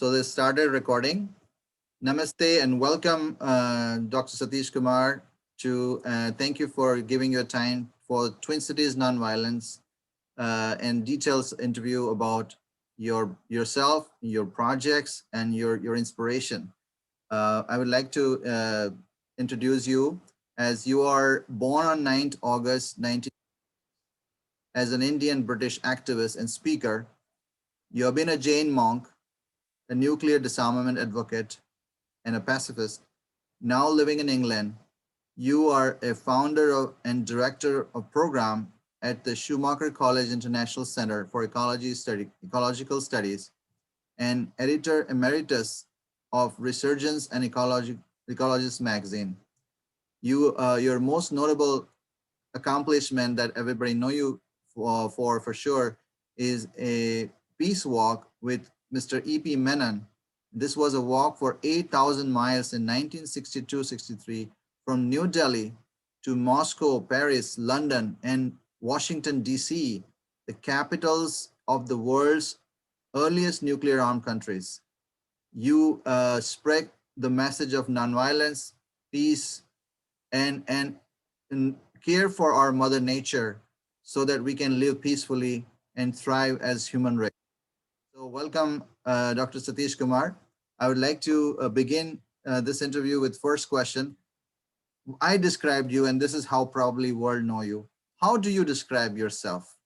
So they started recording. Namaste and welcome, Dr. Satish Kumar. Thank you for giving your time for Twin Cities Nonviolence and details interview about yourself, your projects, and your inspiration. I would like to introduce you as you are born on 9th August 19 as an Indian British activist and speaker. You have been a Jain monk, a nuclear disarmament advocate, and a pacifist. Now living in England, you are a founder and director of program at the Schumacher College International Center for Ecological Studies and editor emeritus of Resurgence and Ecologist magazine. Your most notable accomplishment that everybody know you for sure is a peace walk with Mr. E.P. Menon. This was a walk for 8,000 miles in 1962-63 from New Delhi to Moscow, Paris, London, and Washington, D.C., the capitals of the world's earliest nuclear armed countries. You spread the message of nonviolence, peace, and care for our mother nature so that we can live peacefully and thrive as human race. So welcome, Dr. Satish Kumar. I would like to begin this interview with first question. I described you, and this is how probably world know you. How do you describe yourself?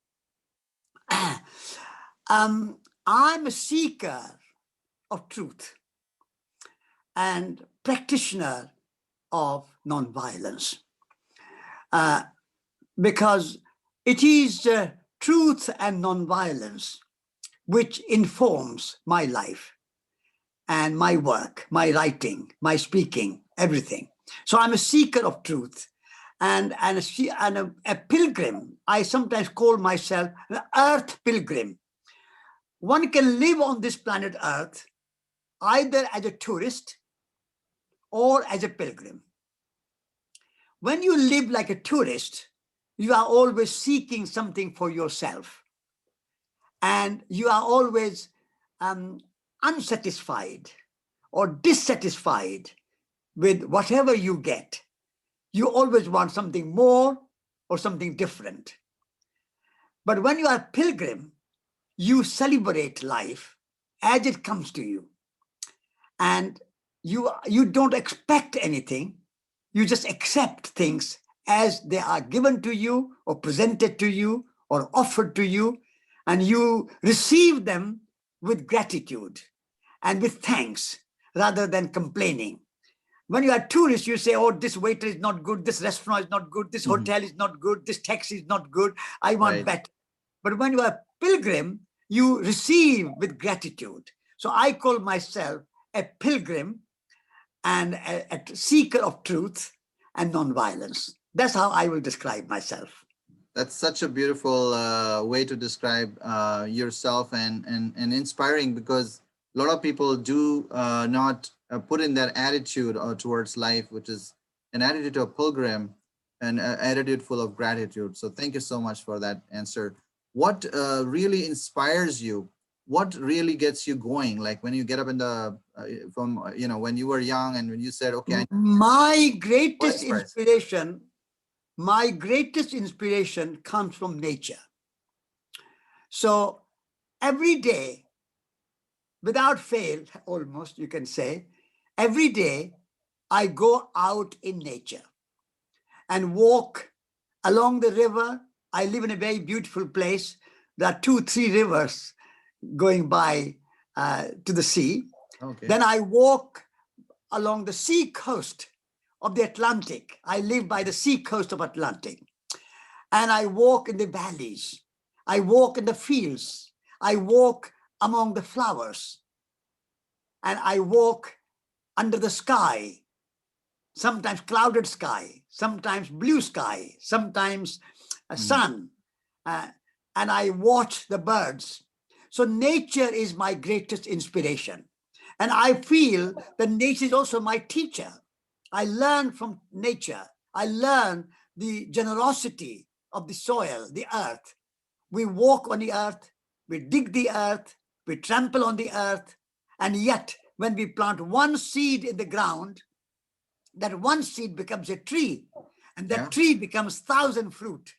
I'm a seeker of truth and practitioner of nonviolence, because it is truth and nonviolence which informs my life and my work, my writing, my speaking, everything. So I'm a seeker of truth and a pilgrim. I sometimes call myself an earth pilgrim. One can live on this planet Earth either as a tourist or as a pilgrim. When you live like a tourist, you are always seeking something for yourself. And you are always unsatisfied or dissatisfied with whatever you get. You always want something more or something different. But when you are a pilgrim, you celebrate life as it comes to you. And you don't expect anything. You just accept things as they are given to you or presented to you or offered to you. And you receive them with gratitude and with thanks rather than complaining. When you are a tourist, you say, oh, this waiter is not good, this restaurant is not good, this hotel is not good, this taxi is not good, I want better. But when you are a pilgrim, you receive with gratitude. So I call myself a pilgrim and a seeker of truth and nonviolence. That's how I will describe myself. That's such a beautiful way to describe yourself and inspiring, because a lot of people do not put in that attitude towards life, which is an attitude of pilgrim and an attitude full of gratitude. So thank you so much for that answer. What really inspires you? What really gets you going? Like when you get up in the, when you were young and when you said, okay. My greatest inspiration comes from nature. So every day, without fail, almost you can say, every day I go out in nature and walk along the river. I live in a very beautiful place. There are 2-3 rivers going by to the sea. Okay. Then I walk along the sea coast of the Atlantic. I live by the sea coast of Atlantic. And I walk in the valleys. I walk in the fields. I walk among the flowers. And I walk under the sky, sometimes clouded sky, sometimes blue sky, sometimes a sun. And I watch the birds. So nature is my greatest inspiration. And I feel that nature is also my teacher. I learn from nature. I learn the generosity of the soil, the earth. We walk on the earth, we dig the earth, we trample on the earth, And yet, when we plant one seed in the ground, that one seed becomes a tree, and that tree becomes 1,000 fruit,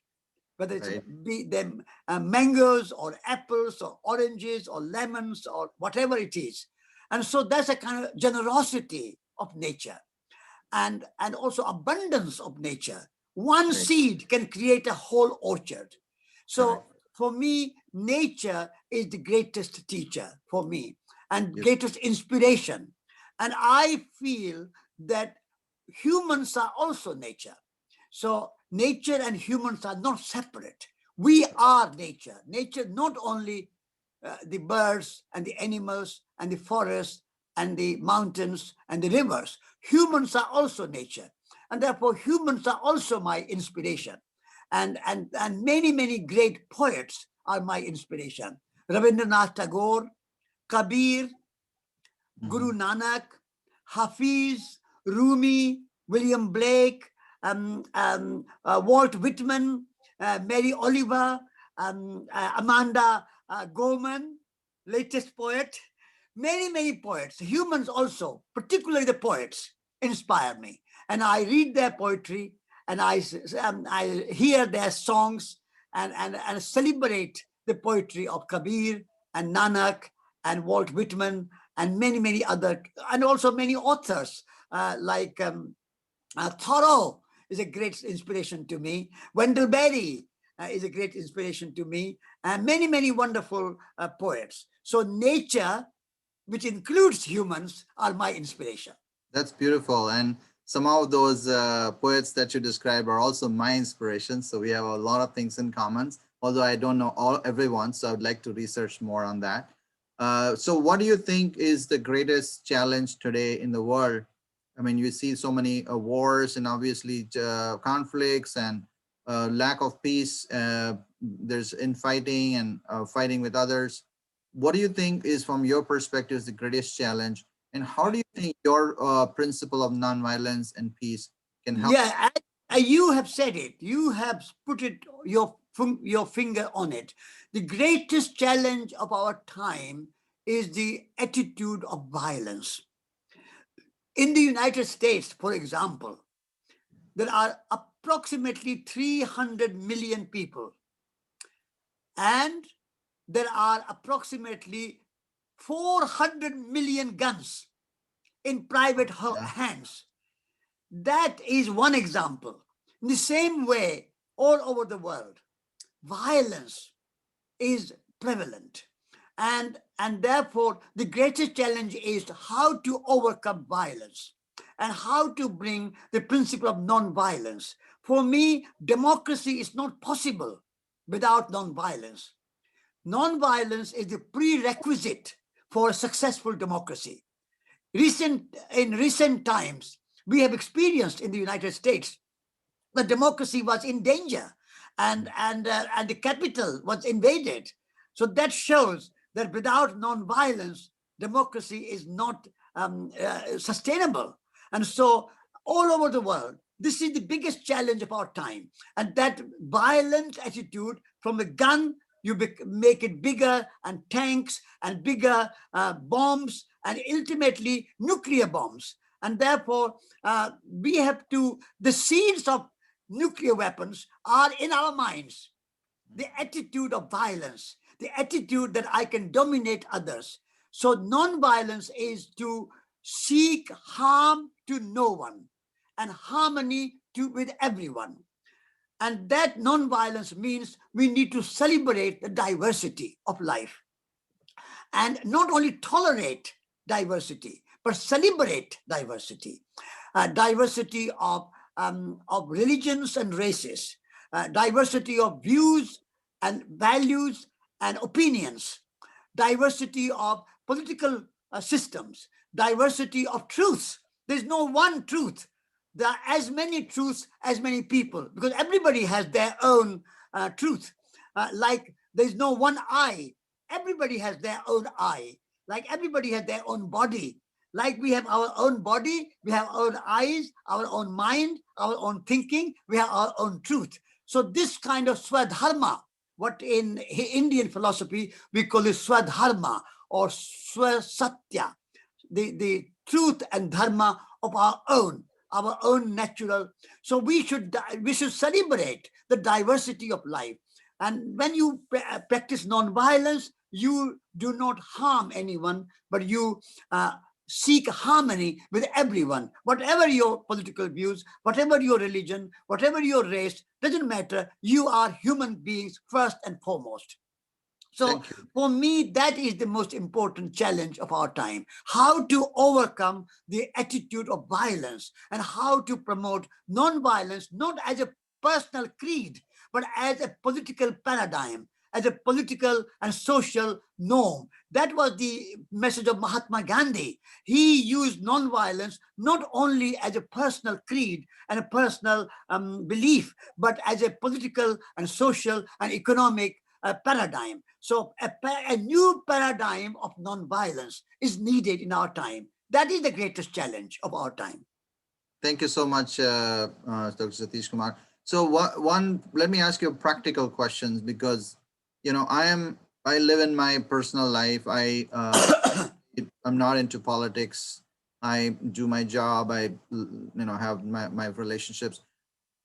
whether it's be them mangoes or apples or oranges or lemons or whatever it is. And so that's a kind of generosity of nature, and also abundance of nature. One seed can create a whole orchard. So for me, nature is the greatest teacher for me and greatest inspiration. And I feel that humans are also nature. So nature and humans are not separate. We are nature. Nature, not only the birds and the animals and the forests and the mountains and the rivers. Humans are also nature. And therefore, humans are also my inspiration. And many, many great poets are my inspiration. Rabindranath Tagore, Kabir, Guru Nanak, Hafiz, Rumi, William Blake, Walt Whitman, Mary Oliver, Amanda Gorman, latest poet, many, many poets, humans also, particularly the poets, inspire me. And I read their poetry, and I hear their songs, and celebrate the poetry of Kabir and Nanak and Walt Whitman and many, many other, and also many authors like Thoreau is a great inspiration to me. Wendell Berry is a great inspiration to me, and many, many wonderful poets. So nature, which includes humans, are my inspiration. That's beautiful. And some of those poets that you describe are also my inspiration. So we have a lot of things in common, although I don't know everyone. So I would like to research more on that. So what do you think is the greatest challenge today in the world? I mean, you see so many wars and obviously conflicts and lack of peace. There's infighting and fighting with others. What do you think is, from your perspective, is the greatest challenge? And how do you think your principle of nonviolence and peace can help? Yeah, you have said it. You have put it your finger on it. The greatest challenge of our time is the attitude of violence. In the United States, for example, there are approximately 300 million people, and there are approximately 400 million guns in private hands. That is one example. In the same way, all over the world, violence is prevalent. And therefore, the greatest challenge is how to overcome violence and how to bring the principle of non-violence. For me, democracy is not possible without non-violence. Non-violence is the prerequisite for a successful democracy. In recent times, we have experienced in the United States that democracy was in danger, and the capital was invaded. So that shows that without non-violence, democracy is not sustainable. And so all over the world, this is the biggest challenge of our time. And that violent attitude, from a gun, you make it bigger, and tanks and bigger bombs, and ultimately nuclear bombs. And therefore, we have to, the seeds of nuclear weapons are in our minds. The attitude of violence, the attitude that I can dominate others. So non-violence is to seek harm to no one and harmony with everyone. And that non-violence means we need to celebrate the diversity of life, and not only tolerate diversity, but celebrate diversity. Diversity of religions and races, diversity of views and values and opinions, diversity of political systems, diversity of truths. There's no one truth. There are as many truths as many people, because everybody has their own truth. Like there's no one eye. Everybody has their own eye. Like everybody has their own body. Like we have our own body, we have our own eyes, our own mind, our own thinking, we have our own truth. So this kind of swadharma, what in Indian philosophy we call it swadharma, or Satya, the truth and dharma of our own natural. So we should celebrate the diversity of life. And when you practice non-violence, you do not harm anyone, but you seek harmony with everyone. Whatever your political views, whatever your religion, whatever your race, doesn't matter. You are human beings first and foremost. So for me, that is the most important challenge of our time. How to overcome the attitude of violence and how to promote non-violence, not as a personal creed, but as a political paradigm, as a political and social norm. That was the message of Mahatma Gandhi. He used non-violence not only as a personal creed and a personal belief, but as a political and social and economic paradigm. So a new paradigm of non-violence is needed in our time. That is the greatest challenge of our time. Thank you so much, Dr. Satish Kumar. So let me ask you practical questions, because, I live in my personal life. I'm not into politics. I do my job. I, have my relationships.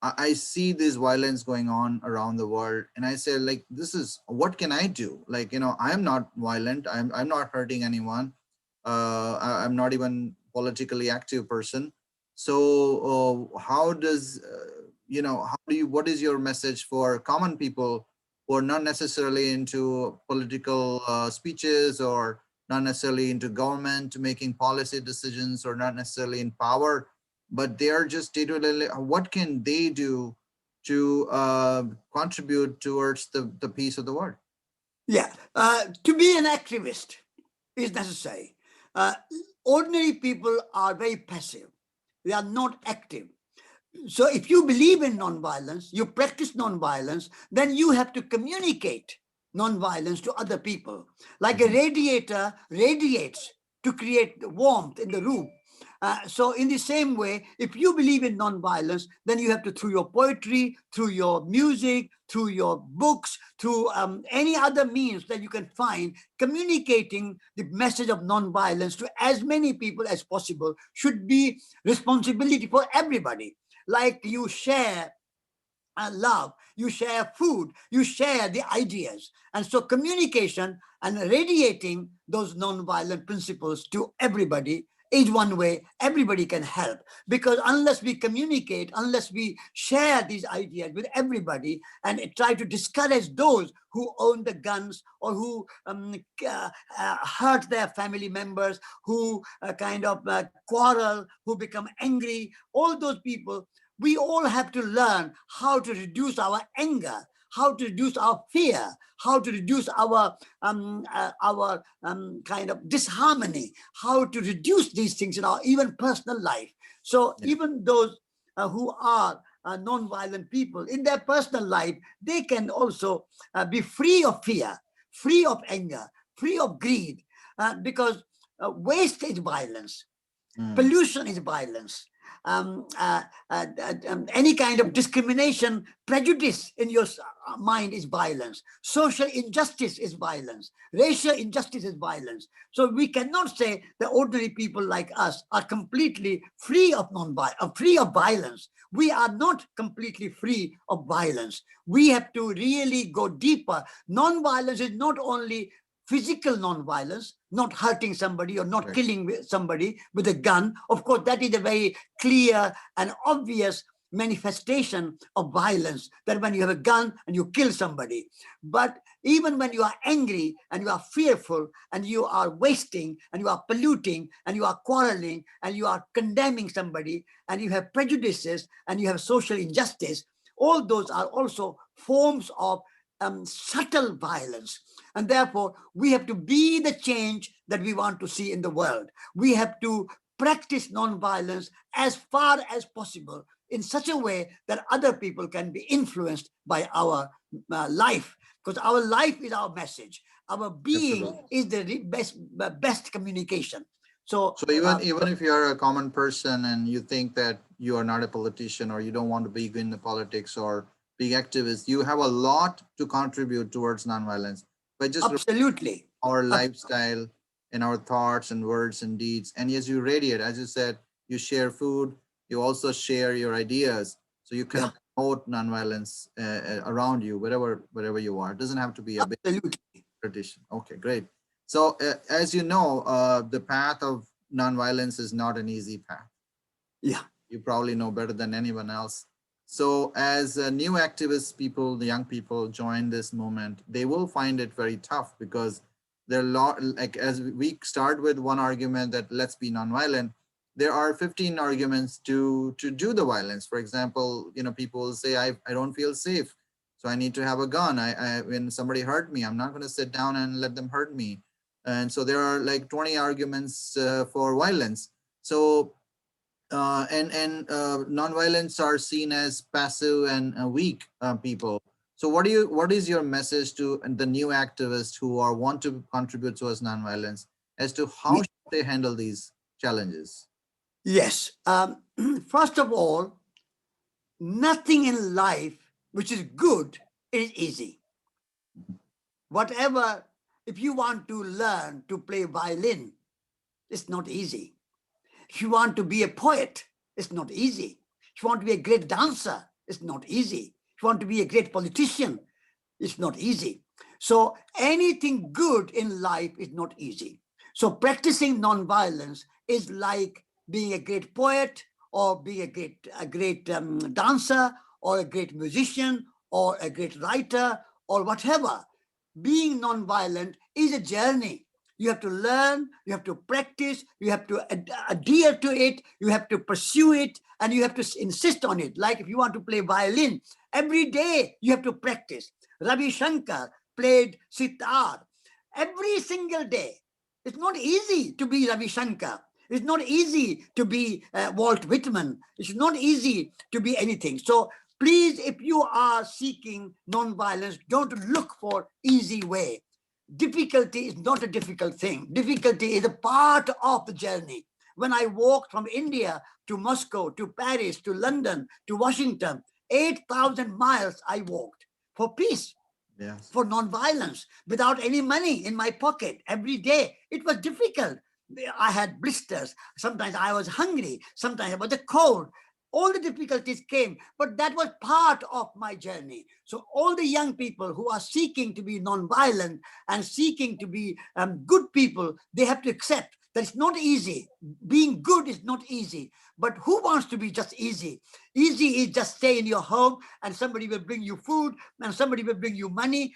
I see this violence going on around the world, and I say, like, this is, what can I do? Like, I'm not violent. I'm not hurting anyone. I'm not even politically active person. So how does, what is your message for common people who are not necessarily into political speeches, or not necessarily into government making policy decisions, or not necessarily in power, but they are just day-to-day, what can they do to contribute towards the peace of the world? Yeah, to be an activist is necessary. Ordinary people are very passive. They are not active. So if you believe in nonviolence, you practice nonviolence, then you have to communicate nonviolence to other people. Like a radiator radiates to create warmth in the room. So in the same way, if you believe in nonviolence, then you have to, through your poetry, through your music, through your books, through any other means that you can find, communicating the message of nonviolence to as many people as possible should be responsibility for everybody. Like you share love, you share food, you share the ideas. And so communication and radiating those nonviolent principles to everybody is one way everybody can help. Because unless we communicate, unless we share these ideas with everybody and try to discourage those who own the guns, or who hurt their family members, who quarrel, who become angry, all those people, we all have to learn how to reduce our anger, how to reduce our fear, how to reduce our kind of disharmony, how to reduce these things in our even personal life. So even those who are non-violent people in their personal life, they can also be free of fear, free of anger, free of greed, because waste is violence, pollution is violence. Any kind of discrimination, prejudice in your mind is violence. Social injustice is violence. Racial injustice is violence. So we cannot say that ordinary people like us are completely free of free of violence. We are not completely free of violence. We have to really go deeper. Non-violence is not only physical non-violence, not hurting somebody or not killing somebody with a gun. Of course, that is a very clear and obvious manifestation of violence, that when you have a gun and you kill somebody. But even when you are angry and you are fearful and you are wasting and you are polluting and you are quarreling and you are condemning somebody and you have prejudices and you have social injustice, all those are also forms of subtle violence. And therefore, we have to be the change that we want to see in the world. We have to practice non-violence as far as possible in such a way that other people can be influenced by our life, because our life is our message. Our being is the best communication. So even if you're a common person and you think that you are not a politician, or you don't want to be in the politics or big activist, you have a lot to contribute towards nonviolence. But just absolutely. our lifestyle and our thoughts and words and deeds. And yes, you radiate, as you said, you share food, you also share your ideas. So you kind Yeah, of promote nonviolence around you, wherever you are. It doesn't have to be a big absolutely. tradition. Okay, great. So as you know, the path of nonviolence is not an easy path. Yeah. You probably know better than anyone else. So as new activist people, the young people join this movement, they will find it very tough because there are lot, like as we start with one argument that let's be nonviolent, there are 15 arguments to do the violence. For example, people will say, I don't feel safe, so I need to have a gun. When somebody hurt me, I'm not going to sit down and let them hurt me. And so there are like 20 arguments for violence. So and nonviolence are seen as passive and weak people. So what is your message to the new activists who are want to contribute towards nonviolence as to how Ye- should they handle these challenges? Yes. First of all, nothing in life which is good is easy. Whatever, if you want to learn to play violin, it's not easy. If you want to be a poet, it's not easy. If you want to be a great dancer, it's not easy. If you want to be a great politician, it's not easy. So anything good in life is not easy. So practicing nonviolence is like being a great poet or being a great dancer or a great musician or a great writer or whatever. Being nonviolent is a journey. You have to learn, you have to practice, you have to adhere to it, you have to pursue it, and you have to insist on it. Like if you want to play violin, every day you have to practice. Ravi Shankar played sitar every single day. It's not easy to be Ravi Shankar. It's not easy to be Walt Whitman. It's not easy to be anything. So please, if you are seeking nonviolence, don't look for easy way. Difficulty is not a difficult thing. Difficulty is a part of the journey. When I walked from India to Moscow, to Paris, to London, to Washington, 8,000 miles I walked for peace, Yes. for nonviolence, without any money in my pocket every day. It was difficult. I had blisters. Sometimes I was hungry. Sometimes I was cold. All the difficulties came, but that was part of my journey. So all the young people who are seeking to be nonviolent and seeking to be good people, they have to accept that it's not easy. Being good is not easy. But who wants to be just easy? Easy is just stay in your home and somebody will bring you food and somebody will bring you money.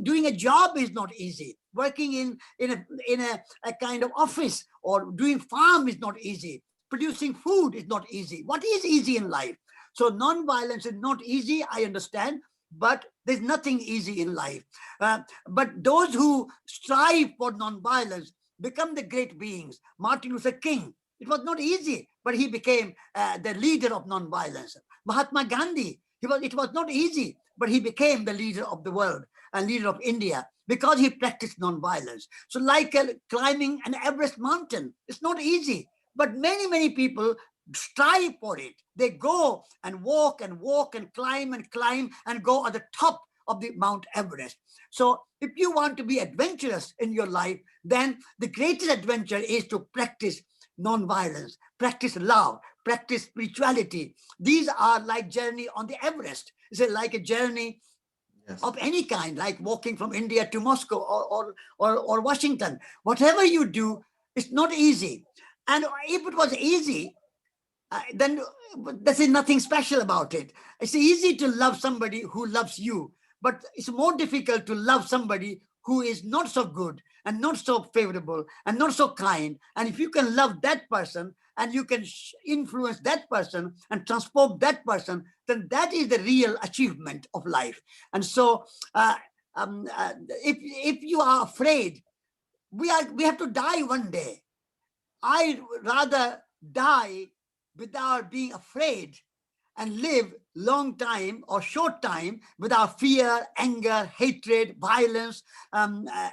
Doing a job is not easy. Working in a kind of office or doing farm is not easy. Producing food is not easy. What is easy in life? So non-violence is not easy, I understand, but there's nothing easy in life. But those who strive for non-violence become the great beings. Martin Luther King, it was not easy, but he became the leader of non-violence. Mahatma Gandhi, it was not easy, but he became the leader of the world and leader of India because he practiced non-violence. So like climbing an Everest mountain, it's not easy, but many people strive for it. They go and walk and walk and climb and go at the top of the Mount Everest. So if you want to be adventurous in your life, then the greatest adventure is to practice non-violence, practice love, practice spirituality. These are like journey on the Everest. It's like a journey Yes. of any kind, like walking from India to Moscow or Washington. Whatever you do, it's not easy. And if it was easy, then there's nothing special about it. It's easy to love somebody who loves you, but it's more difficult to love somebody who is not so good and not so favorable and not so kind. And if you can love that person and you can influence that person and transform that person, then that is the real achievement of life. And so if you are afraid, we have to die one day. I'd rather die without being afraid and live long time or short time without fear, anger, hatred, violence,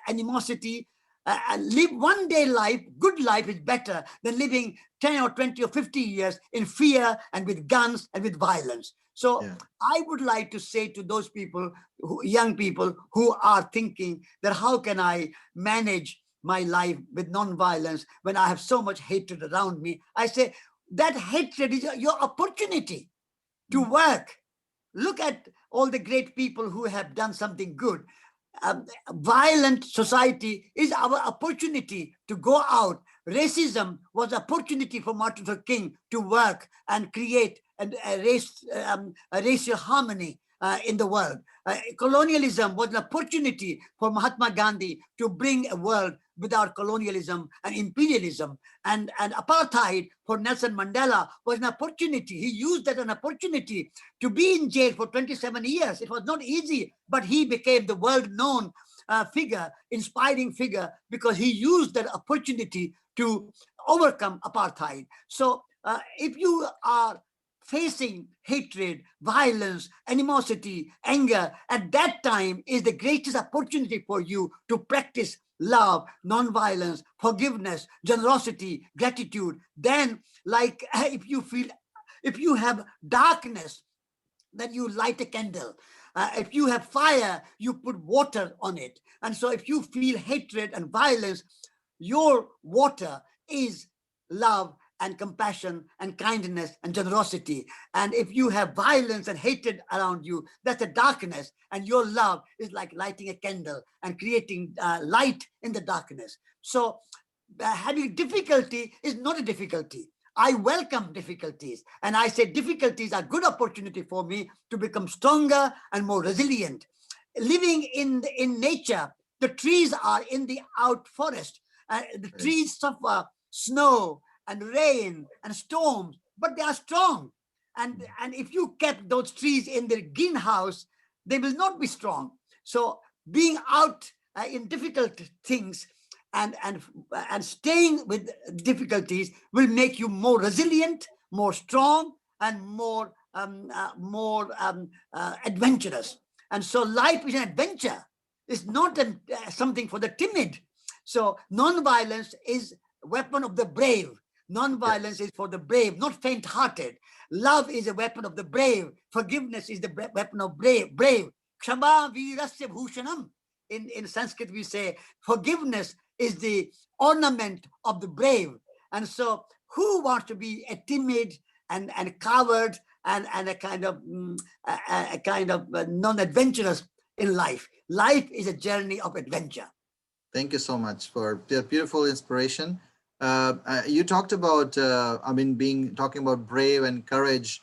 animosity. And live one day life, good life is better than living 10 or 20 or 50 years in fear and with guns and with violence. So Yeah. I would like to say to those people, young people who are thinking that how can I manage my life with non-violence when I have so much hatred around me? I say that hatred is your opportunity to Mm. work. Look at all the great people who have done something good. Violent society is our opportunity to go out. Racism was opportunity for Martin Luther King to work and create a racial harmony in the world. Colonialism was an opportunity for Mahatma Gandhi to bring a world without colonialism and imperialism. And apartheid for Nelson Mandela was an opportunity. He used that an opportunity to be in jail for 27 years. It was not easy, but he became the world-known figure, inspiring figure, because he used that opportunity to overcome apartheid. So if you are facing hatred, violence, animosity, anger, at that time is the greatest opportunity for you to practice love, non-violence, forgiveness, generosity, gratitude. Then, like if you have darkness, then you light a candle. If you have fire, you put water on it. And so if you feel hatred and violence, your water is love and compassion and kindness and generosity. And if you have violence and hatred around you, that's a darkness. And your love is like lighting a candle and creating light in the darkness. So having difficulty is not a difficulty. I welcome difficulties, and I say difficulties are good opportunity for me to become stronger and more resilient. Living in nature, the trees are in the out forest. The Right. trees suffer snow and rain and storms, but they are strong. And if you kept those trees in their greenhouse, they will not be strong. So being out in difficult things and and staying with difficulties will make you more resilient, more strong, and more adventurous. And so life is an adventure. It's not something for the timid. So non-violence is a weapon of the brave. Non-violence Yes. is for the brave, not faint-hearted. Love is a weapon of the brave. Forgiveness is the weapon of brave. Kshama virasya bhushanam. In Sanskrit, we say forgiveness is the ornament of the brave. And so who wants to be a timid and coward and a kind of non-adventurous in life? Life is a journey of adventure. Thank you so much for the beautiful inspiration. You talked about, I mean, talking about brave and courage.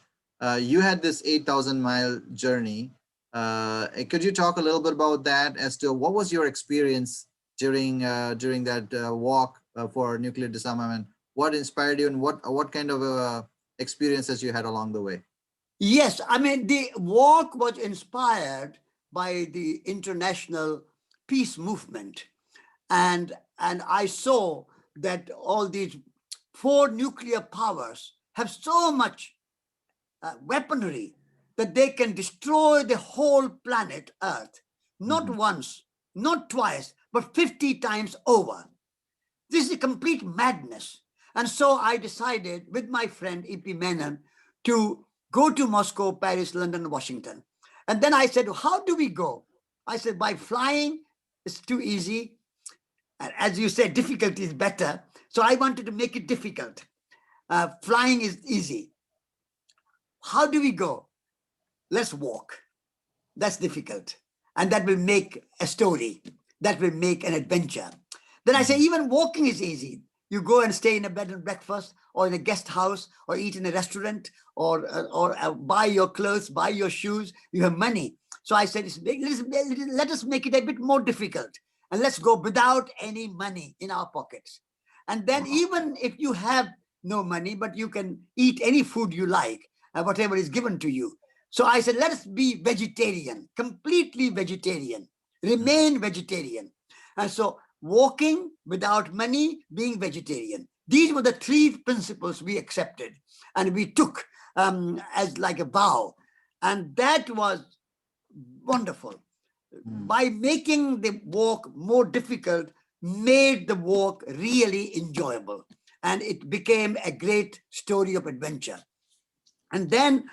You had this 8,000-mile journey. Could you talk a little bit about that as to what was your experience during that walk for nuclear disarmament? What inspired you, and what kind of experiences you had along the way? Yes, I mean, the walk was inspired by the international peace movement. And I saw that all these four nuclear powers have so much weaponry that they can destroy the whole planet Earth, not Mhm. once, not twice, but 50 times over. This is a complete madness. And so I decided with my friend E.P. Menon to go to Moscow, Paris, London, Washington. And then I said, how do we go? I said, by flying, it's too easy. And as you said, difficult is better. So I wanted to make it difficult. Flying is easy. How do we go? Let's walk. That's difficult. And that will make a story. That will make an adventure. Then I say, Mhm. even walking is easy. You go and stay in a bed and breakfast or in a guest house or eat in a restaurant or buy your clothes, buy your shoes. You have money. So I said, let us make it a bit more difficult. And let's go without any money in our pockets. And then Wow. even if you have no money, but you can eat any food you like, whatever is given to you. So I said, let us be vegetarian, completely vegetarian, Mhm. remain vegetarian. And so walking without money, being vegetarian. These were the three principles we accepted and we took as like a vow. And that was wonderful. Mm. By making the walk more difficult, made the walk really enjoyable. And it became a great story of adventure. And then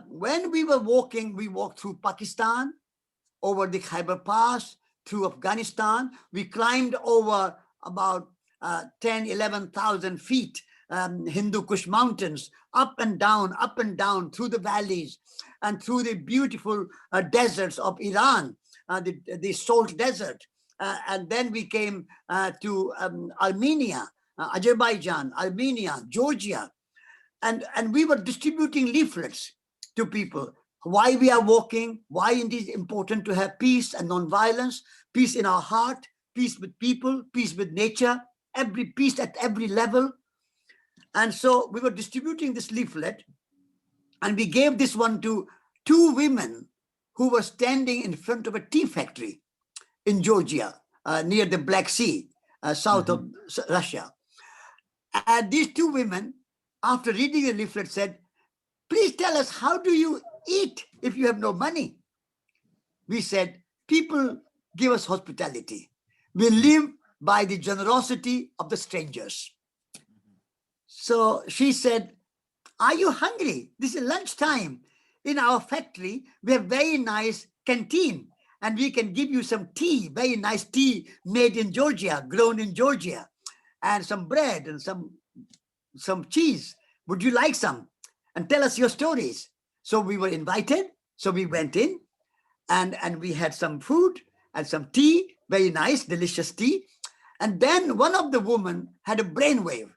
when we were walking, we walked through Pakistan, over the Khyber Pass, through Afghanistan. We climbed over about 10, 11,000 feet, Hindu Kush mountains, up and down through the valleys and through the beautiful deserts of Iran, the salt desert. And then we came to Armenia, Azerbaijan, Armenia, Georgia. And we were distributing leaflets to people. Why we are walking, why it is important to have peace and non-violence, peace in our heart, peace with people, peace with nature, every peace at every level. And so we were distributing this leaflet, and we gave this one to 2 women who were standing in front of a tea factory in Georgia, near the Black Sea, south of Russia. And these 2 women, after reading the leaflet, said, "Please tell us, how do you eat if you have no money?" We said, "People give us hospitality. We live by the generosity of the strangers." So she said, "Are you hungry? This is lunchtime. In our factory, we have very nice canteen, and we can give you some tea, very nice tea made in Georgia, grown in Georgia, and some bread and some cheese. Would you like some? And tell us your stories." So we were invited. So we went in, and we had some food and some tea, very nice, delicious tea. And then one of the women had a brainwave.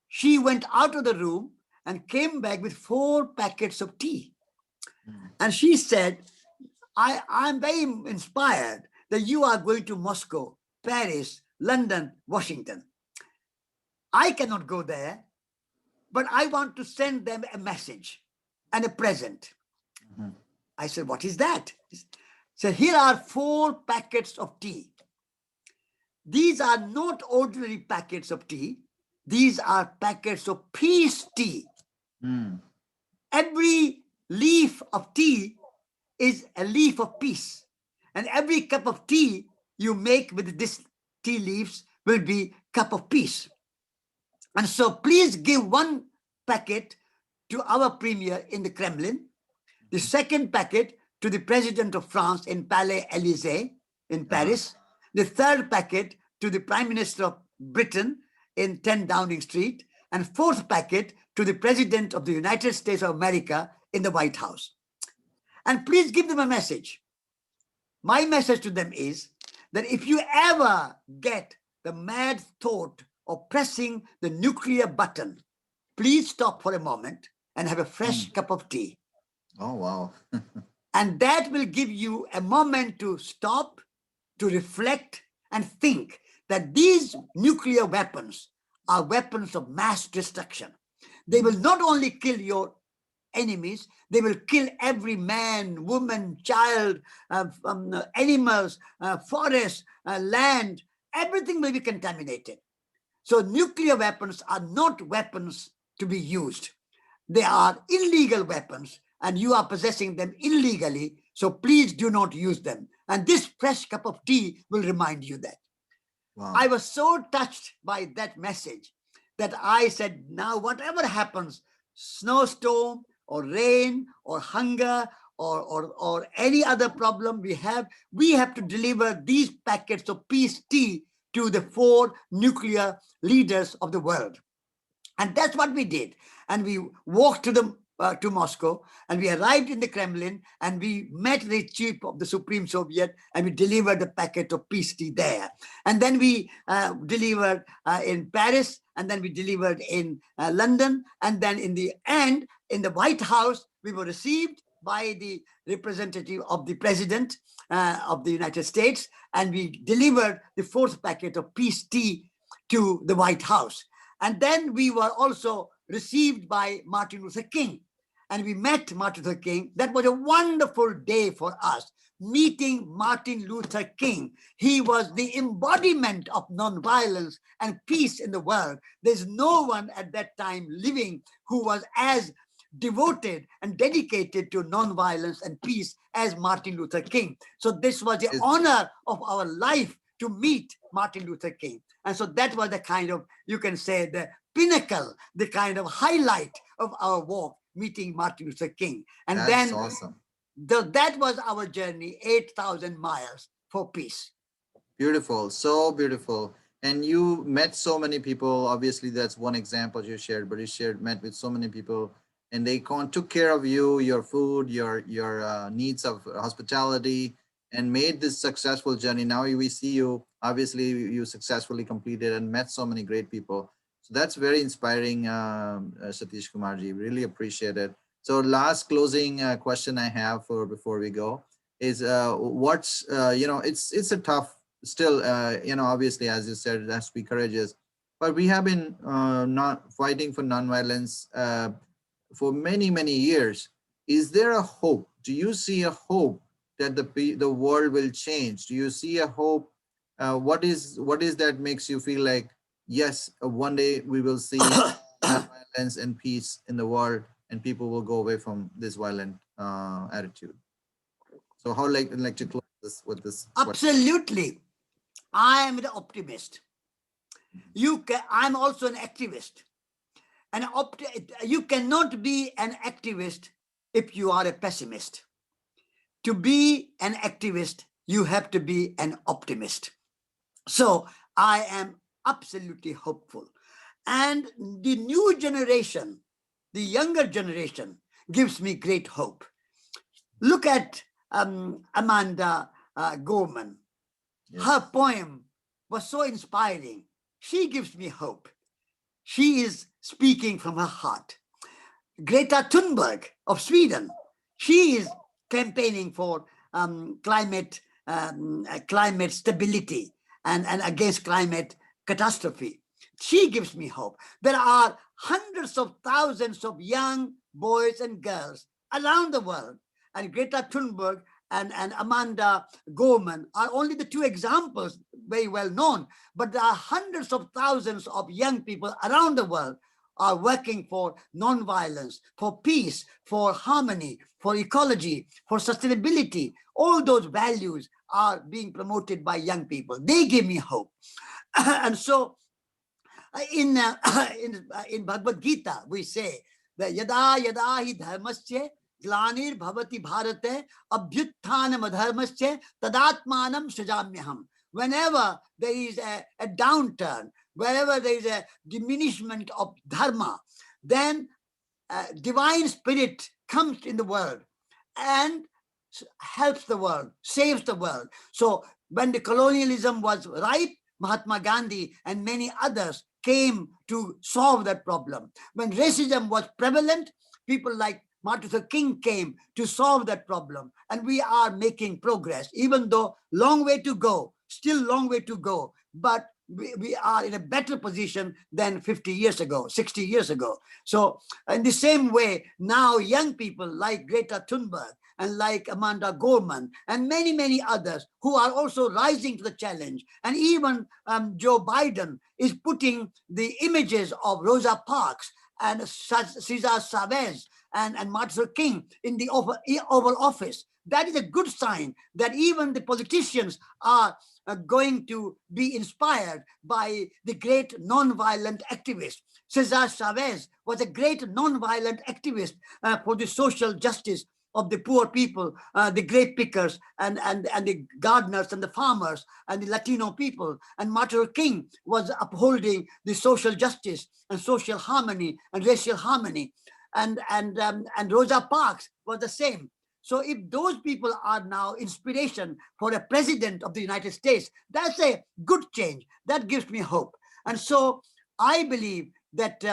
She went out of the room and came back with 4 packets of tea. And she said, I'm very inspired that you are going to Moscow, Paris, London, Washington. I cannot go there, but I want to send them a message and a present. I said, "What is that?" So here are 4 packets of tea. These are not ordinary packets of tea. These are packets of peace tea. Every leaf of tea is a leaf of peace. And every cup of tea you make with this tea leaves will be cup of peace. And so please give 1 packet to our premier in the Kremlin, the 2nd packet to the president of France in Palais Élysée in Paris, the 3rd packet to the prime minister of Britain in 10 Downing Street, and 4th packet to the president of the United States of America in the White House. And please give them a message. My message to them is that if you ever get the mad thought of pressing the nuclear button, please stop for a moment and have a fresh cup of tea. Oh, wow. And that will give you a moment to stop, to reflect, and think that these nuclear weapons are weapons of mass destruction. They will not only kill your enemies, they will kill every man, woman, child, animals, forest, land. Everything will be contaminated. So nuclear weapons are not weapons to be used. They are illegal weapons, and you are possessing them illegally. So please do not use them. And this fresh cup of tea will remind you that. Wow. I was so touched by that message that I said, now whatever happens, snowstorm or rain or hunger or any other problem we have to deliver these packets of peace tea to the 4 nuclear leaders of the world. And that's what we did. And we walked to Moscow, and we arrived in the Kremlin, and we met the chief of the Supreme Soviet, and we delivered a packet of peace tea there. And then we delivered in Paris, and then we delivered in London. And then in the end, in the White House, we were received by the representative of the president of the United States, and we delivered the 4th packet of peace tea to the White House. And then we were also received by Martin Luther King, and we met Martin Luther King. That was a wonderful day for us, meeting Martin Luther King. He was the embodiment of nonviolence and peace in the world. There's no one at that time living who was as devoted and dedicated to nonviolence and peace as Martin Luther King. So this was the honor of our life to meet Martin Luther King. And so that was the kind of, you can say, the pinnacle, the kind of highlight of our walk meeting Martin Luther King. And That's then awesome. that was our journey, 8,000 miles for peace. Beautiful, so beautiful. And you met so many people. Obviously, that's one example you shared, but you met with so many people, and they took care of you, your food, your needs of hospitality, and made this successful journey. Now we see you. Obviously, you successfully completed and met so many great people. So that's very inspiring, Satish Kumarji. Really appreciate it. So last closing question I have for before we go is what's it's a tough still, obviously, as you said, it has to be courageous. But we have been not fighting for nonviolence for many, many years. Is there a hope? Do you see a hope that the world will change? Do you see a hope? What is that makes you feel like, yes, one day we will see nonviolence and peace in the world, and people will go away from this violent attitude? So how like to close this with this? Absolutely. I am an optimist. I'm also an activist. You cannot be an activist if you are a pessimist. To be an activist, you have to be an optimist. So I am absolutely hopeful. And the new generation, the younger generation, gives me great hope. Look at Amanda Gorman. Yes. Her poem was so inspiring. She gives me hope. She is speaking from her heart. Greta Thunberg of Sweden, she is campaigning for climate stability and against climate catastrophe. She gives me hope. There are hundreds of thousands of young boys and girls around the world, and Greta Thunberg and Amanda Gorman are only the two examples, very well known, but there are hundreds of thousands of young people around the world are working for non-violence, for peace, for harmony, for ecology, for sustainability. All those values are being promoted by young people. They give me hope. And so in Bhagavad Gita, we say that yada yada hi dharmasya glanir bhavati bharate abhyuthanam adharmasya tadatmanam srijamyaham. Whenever there is a downturn, wherever there is a diminishment of dharma, then divine spirit comes in the world and helps the world, saves the world. So when the colonialism was ripe, Mahatma Gandhi and many others came to solve that problem. When racism was prevalent, people like Martin Luther King came to solve that problem. And we are making progress, even though long way to go, still long way to go. But we are in a better position than 50 years ago, 60 years ago. So in the same way, now young people like Greta Thunberg and like Amanda Gorman and many, many others who are also rising to the challenge. And even Joe Biden is putting the images of Rosa Parks and Cesar Chavez and Martin Luther King in the Oval Office. That is a good sign that even the politicians are going to be inspired by the great non-violent activist. Cesar Chavez was a great non-violent activist for the social justice of the poor people, the grape pickers and the gardeners and the farmers and the Latino people. And Martin Luther King was upholding the social justice and social harmony and racial harmony. And Rosa Parks was the same. So if those people are now inspiration for a president of the United States, that's a good change. That gives me hope. And so I believe that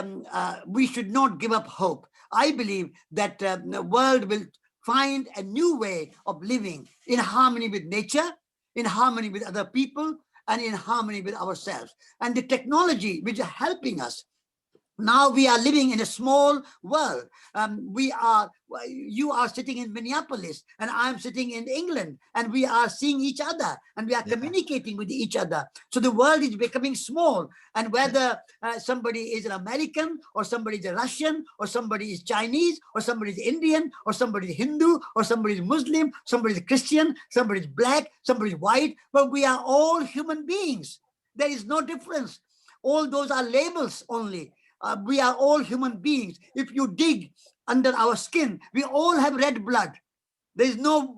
we should not give up hope. I believe that the world will find a new way of living in harmony with nature, in harmony with other people, and in harmony with ourselves. And the technology which is helping us. Now we are living in a small world. You are sitting in Minneapolis and I'm sitting in England, and we are seeing each other and we are communicating with each other. So the world is becoming small, and whether somebody is an American or somebody is a Russian or somebody is Chinese or somebody is Indian or somebody is Hindu or somebody is Muslim, somebody is Christian, somebody is black, somebody is white, but we are all human beings. There is no difference. All those are labels only. We are all human beings. If you dig under our skin. We all have red blood. There is no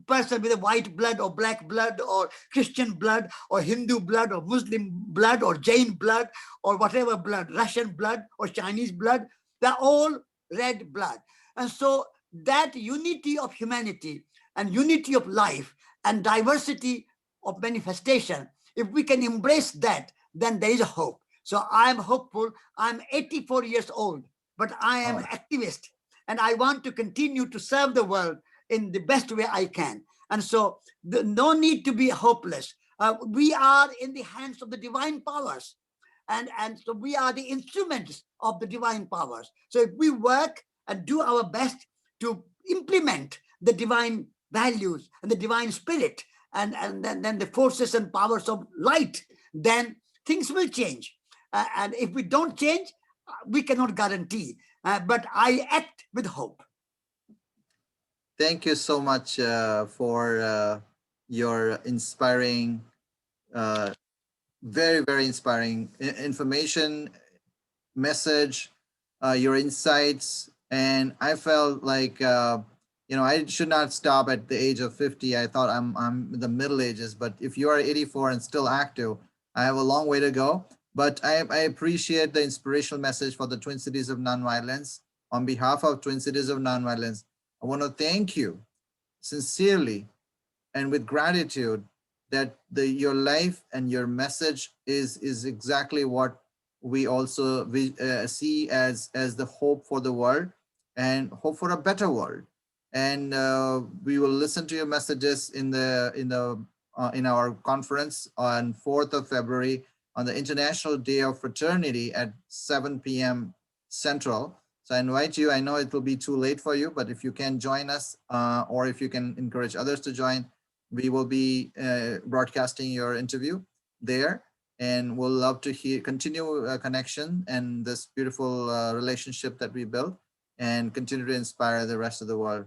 person with a white blood or black blood or Christian blood or Hindu blood or Muslim blood or Jain blood or whatever blood, Russian blood or Chinese blood. They're all red blood. And so that unity of humanity and unity of life and diversity of manifestation, if we can embrace that, then there is a hope. So I'm hopeful. I'm 84 years old, but I am an activist. And I want to continue to serve the world in the best way I can. And so no need to be hopeless. We are in the hands of the divine powers. And so we are the instruments of the divine powers. So if we work and do our best to implement the divine values and the divine spirit and then the forces and powers of light, then things will change. And if we don't change, we cannot guarantee. But I act with hope. Thank you so much for your inspiring, very, very inspiring information, message, your insights. And I felt like, I should not stop at the age of 50. I thought I'm in the middle ages, but if you are 84 and still active, I have a long way to go. But I appreciate the inspirational message for the Twin Cities of Nonviolence. On behalf of Twin Cities of Nonviolence, I want to thank you sincerely and with gratitude that your life and your message is exactly what we also see as the hope for the world and hope for a better world. And we will listen to your messages in our conference on 4th of February on the International Day of Fraternity at 7 p.m. Central. So I invite you. I know it will be too late for you, but if you can join us or if you can encourage others to join, we will be broadcasting your interview there, and we'll love to continue a connection and this beautiful relationship that we built and continue to inspire the rest of the world.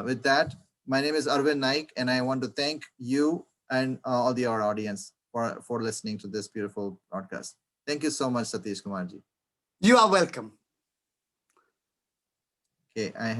With that, my name is Arvind Naik, and I want to thank you and all our audience for listening to this beautiful broadcast. Thank you so much, Satish Kumarji. You are welcome. Okay, I have